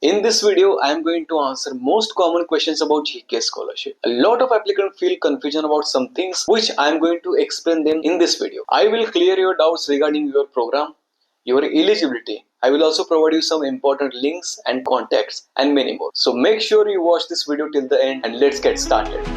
In this video, I am going to answer most common questions about GKS scholarship. A lot of applicants feel confusion about some things which I am going to explain them in this video. I will clear your doubts regarding your program, your eligibility. I will also provide you some important links and contacts and many more. So make sure you watch this video till the end and let's get started.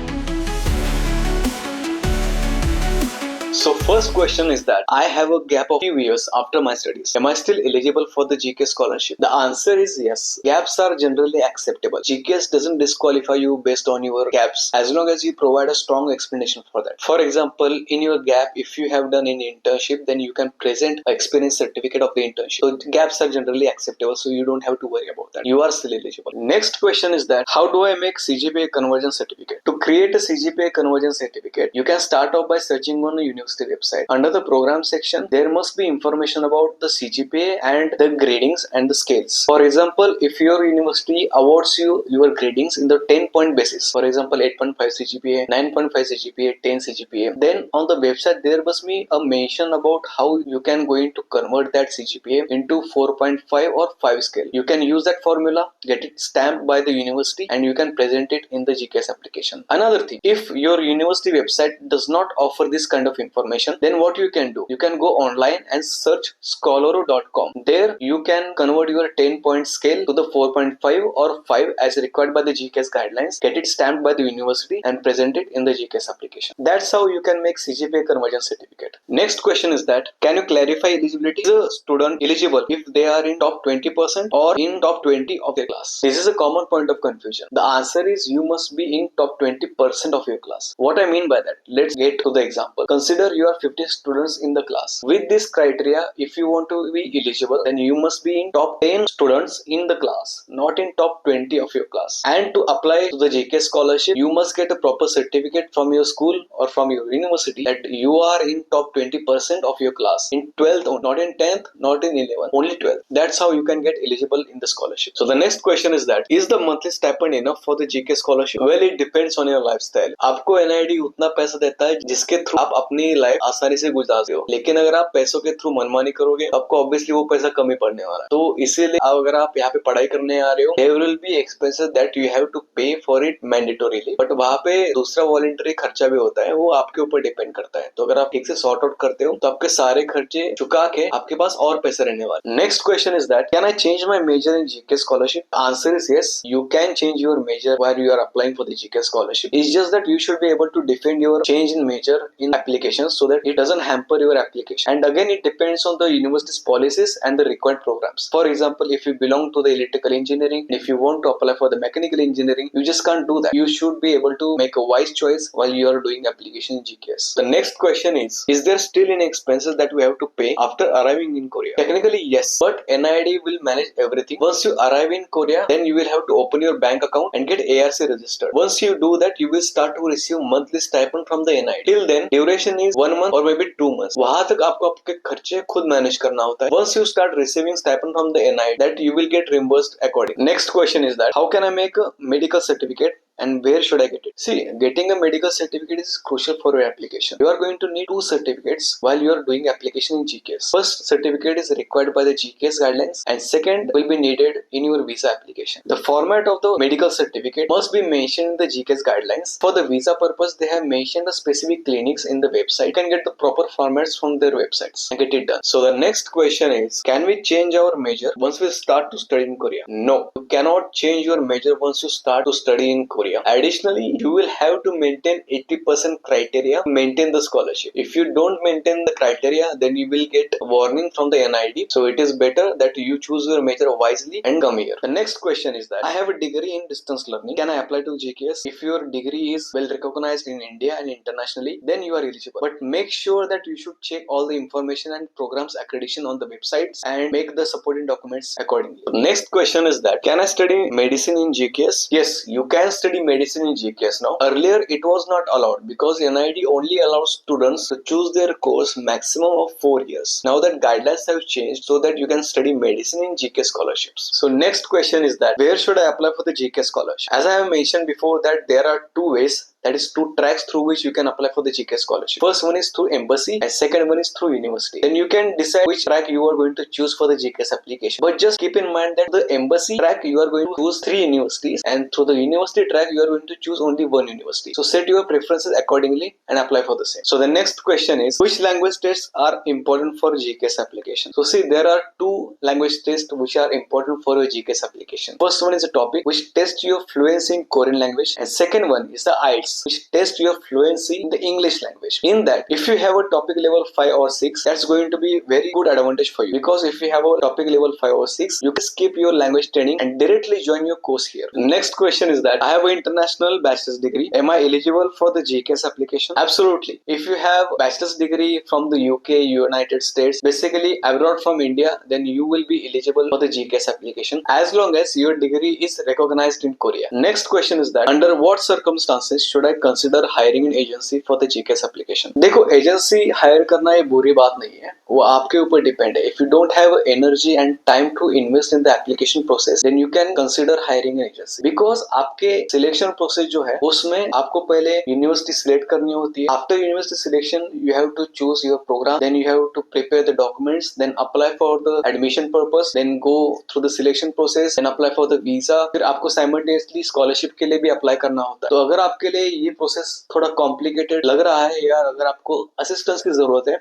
So first question is that I have a gap of few years after my studies. Am I still eligible for the GKS scholarship? The answer is yes. Gaps are generally acceptable. GKS doesn't disqualify you based on your gaps as long as you provide a strong explanation for that. For example, in your gap, if you have done an internship, then you can present an experience certificate of the internship. So gaps are generally acceptable, so you don't have to worry about that. You are still eligible. Next question is that how do I make CGPA conversion certificate? To create a CGPA conversion certificate, you can start off by searching on a university website. Under the program section, there must be information about the CGPA and the gradings and the scales. For example, if your university awards you your gradings in the 10-point basis, for example 8.5 CGPA, 9.5 CGPA, 10 CGPA, then on the website there must be a mention about how you can going to convert that CGPA into 4.5 or 5 scale. You can use that formula, get it stamped by the university, and you can present it in the GKS application. Another thing, if your university website does not offer this kind of information, then what you can do, you can go online and search scholaro.com. There you can convert your 10-point scale to the 4.5 or 5 as required by the GKS guidelines, get it stamped by the university and present it in the GKS application. That's how you can make CGPA conversion certificate. Next question is that can you clarify eligibility? Is a student eligible if they are in top 20% or in top 20 of their class? This is a common point of confusion. The answer is you must be in top 20% of your class. What I mean by that, let's get to the example. Consider you are 50 students in the class. With this criteria, if you want to be eligible, then you must be in top 10 students in the class, not in top 20 of your class. And to apply to the GKS scholarship, you must get a proper certificate from your school or from your university that you are in top 20% of your class in 12th, not in 10th, not in 11th, only 12th. That's how you can get eligible in the scholarship. So the next question is that is the monthly stipend enough for the GKS scholarship? Well, it depends on your lifestyle. आपको NID उतना पैसा देता है जिसके through आप अपनी life आसानी से गुजारते हो, लेकिन अगर आप पैसों के थ्रू मनमानी करोगे आपको ऑब्वियसली वो पैसा कम ही पड़ने वाला है. तो इसीलिए अगर आप यहाँ पे पढ़ाई करने आ रहे हो, there will be expenses that you have to pay for it mandatorily, but वहाँ पे दूसरा वॉलंटरी खर्चा भी होता है, वो आपके ऊपर डिपेंड करता है. तो अगर आप ठीक से सॉर्ट आउट करते हो तो आपके सारे खर्चे चुका के आपके पास और पैसे रहने वाले. Next question is that can I change my major in GK scholarship? Answer is yes, you can change your major while you are applying for the GK scholarship. It's just that you should be able to defend your change in major in applications so that it doesn't hamper your application. And again, it depends on the university's policies and the required programs. For example, if you belong to the electrical engineering, if you want to apply for the mechanical engineering, you just can't do that. You should be able to make a wise choice while you are doing application in GKS. The next question is there still any expenses that we have to pay after arriving in Korea? Technically, yes, but NID will manage everything. Once you arrive in Korea, then you will have to open your bank account and get ARC registered. Once you do that, you will start to receive monthly stipend from the NID. Till then, duration is 1 month or maybe 2 months. वहां तक आपको आपके खर्चे खुद manage करना होता है. Once you start receiving stipend from the NID, that you will get reimbursed accordingly. Next question is that how can I make a medical certificate and where should I get it? See, getting a medical certificate is crucial for your application. You are going to need 2 certificates while you are doing application in GKS. First certificate is required by the GKS guidelines and second will be needed in your visa application. The format of the medical certificate must be mentioned in the GKS guidelines. For the visa purpose, they have mentioned the specific clinics in the website. You can get the proper formats from their websites and get it done. So the next question is, can we change our major once we start to study in Korea? No, you cannot change your major once you start to study in Korea. Additionally, you will have to maintain 80% criteria to maintain the scholarship. If you don't maintain the criteria, then you will get warning from the NID. So it is better that you choose your major wisely and come here. The next question is that I have a degree in distance learning. Can I apply to GKS? If your degree is well recognized in India and internationally, then you are eligible. But make sure that you should check all the information and programs accreditation on the websites and make the supporting documents accordingly. The next question is that can I study medicine in GKS? Yes, you can study medicine in GKS now. Earlier it was not allowed because NID only allows students to choose their course maximum of 4 years. Now that guidelines have changed so that you can study medicine in GK scholarships. So next question is that where should I apply for the GK scholarship? As I have mentioned before that there are 2 ways That is two tracks through which you can apply for the GK scholarship. First one is through embassy and second one is through university. Then you can decide which track you are going to choose for the GKS application. But just keep in mind that the embassy track you are going to choose 3 universities, and through the university track you are going to choose only 1 university. So set your preferences accordingly and apply for the same. So the next question is, which language tests are important for GKS application? So see, there are 2 language tests which are important for your GKS application. First one is a topic which tests your fluency in Korean language, and second one is the IELTS which tests your fluency in the English language. In that, if you have a topic level 5 or 6, that's going to be very good advantage for you, because if you have a topic level 5 or 6, you can skip your language training and directly join your course here. Next question is that, I have an international bachelor's degree. Am I eligible for the GKS application? Absolutely. If you have bachelor's degree from the UK, United States, basically abroad from India, then you will be eligible for the GKS application as long as your degree is recognized in Korea. Next question is that, under what circumstances should I consider hiring an agency for the GKS application? देखो, agency hire करना ये बुरी बात नहीं है, वो आपके ऊपर डिपेंड है. If you don't have energy and time to invest in the application process, then you can consider hiring an agency, because आपके सिलेक्शन प्रोसेस जो है उसमें आपको पहले यूनिवर्सिटी सिलेक्ट करनी होती है. After university selection you have to choose your program, then you have to prepare the documents, then apply for the admission purpose, then go through the selection process, then apply for the visa. फिर आपको simultaneously scholarship के लिए भी apply करना होता है. तो अगर आपके लिए ये प्रोसेस थोड़ा कॉम्प्लिकेटेड लग रहा है या अगर आपको असिस्टेंस की जरूरत है,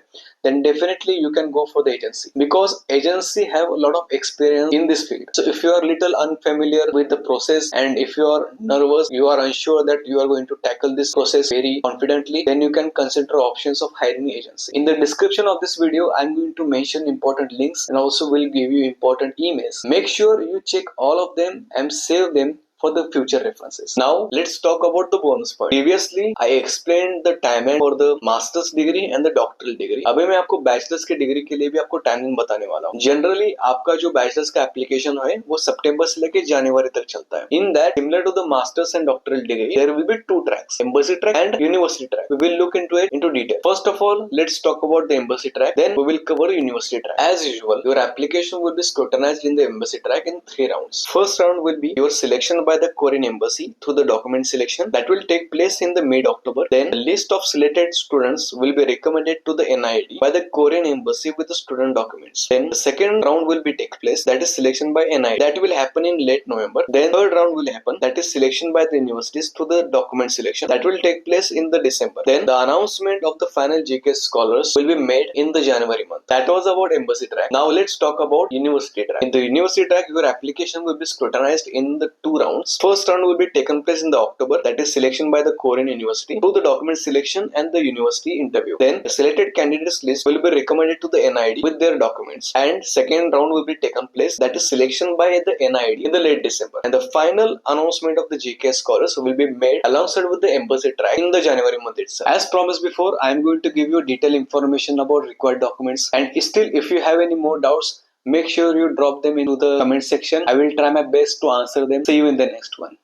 then definitely you can go for the agency, because agency have a lot of experience in this field. So if you are little unfamiliar with the process and if you are nervous, you are unsure that you are going to tackle this process very confidently, then you can consider options of hiring agency. In the description of this video, I am going to mention important links and also will give you important emails. Make sure you check all of them and save them for the future references. Now let's talk about the bonus point. Previously I explained the timeline for the master's degree and the doctoral degree. अभी मैं आपको bachelors के degree के लिए भी आपको timing बताने वाला हूँ. जनरली आपका जो बैचलर्स का एप्लीकेशन है वो सितंबर से लेकर जनवरी तक चलता है. In that, similar to the master's and doctoral degree, there will be 2 tracks, embassy track and university track. We will look into it into detail. First of all, let's talk about the embassy track, then we will cover university track. As usual, your application will be scrutinized in the embassy track in 3 rounds. First round will be your selection by the Korean embassy through the document selection that will take place in the mid-October. Then a list of selected students will be recommended to the NID by the Korean embassy with the student documents. Then the second round will be take place, that is selection by NID, that will happen in late November. Then third round will happen, that is selection by the universities through the document selection, that will take place in the December. Then the announcement of the final GKS scholars will be made in the January month. That was about embassy track. Now let's talk about university track. In the university track, your application will be scrutinized in the 2 rounds. First round will be taken place in the October, that is selection by the Korean university through the document selection and the university interview. Then the selected candidates list will be recommended to the NID with their documents, and second round will be taken place, that is selection by the NID in the late December, and the final announcement of the GKS scholars will be made alongside with the embassy track in the January month itself. As promised before, I am going to give you detailed information about required documents, and still if you have any more doubts, make sure you drop them into the comment section. I will try my best to answer them. See you in the next one.